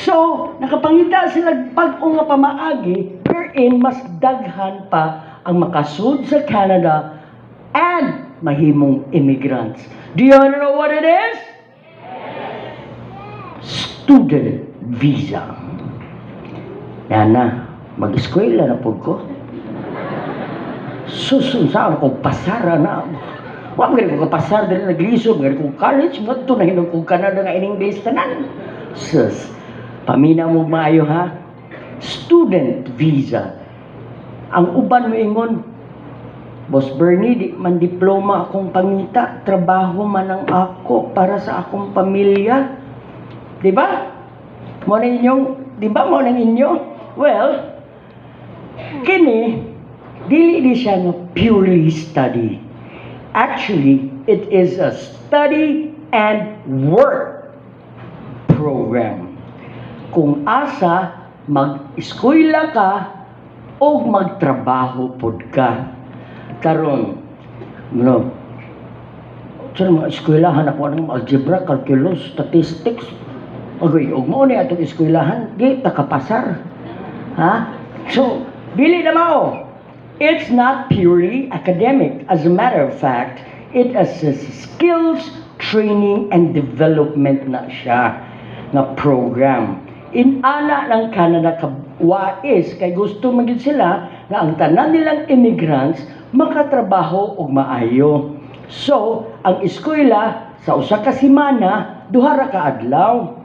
So, nakapangita sila pag-o nga pamaagi, wherein mas daghan pa ang makasud sa Canada and mahimong immigrants. Do you know what it is? Student visa. Yan na, mag-eskwela na po ko. Susunsa ako, pasara na. Wag nga ko kapasar dahil naglisod, nga ko college, nga ito na hinong kong Canada nga in-English tanan. Sus, pamina mo maayo ha? Student visa. Ang uban mo ingon, Boss Bernie, di man diploma akong pangita, trabaho man ang ako para sa akong pamilya. Di ba? Mo na inyong, di ba mo na inyo? Well, kini, dili di siya nga purely study. Actually, it is a study and work program. Kung asa, mag-eskwela ka o magtrabaho pod ka. Karon, saan mga eskwelahan ako ng algebra, calculus, statistics. Okay, og mo na itong eskwelahan, di takapasar. Ha? So, dili na mao. It's not purely academic. As a matter of fact, it is skills, training, and development na siya na program. Inana ng Canada wais kay gusto maging sila na ang tanan nilang immigrants makatrabaho og maayo. So, ang eskwela sa usa ka semana, duha ra ka adlaw.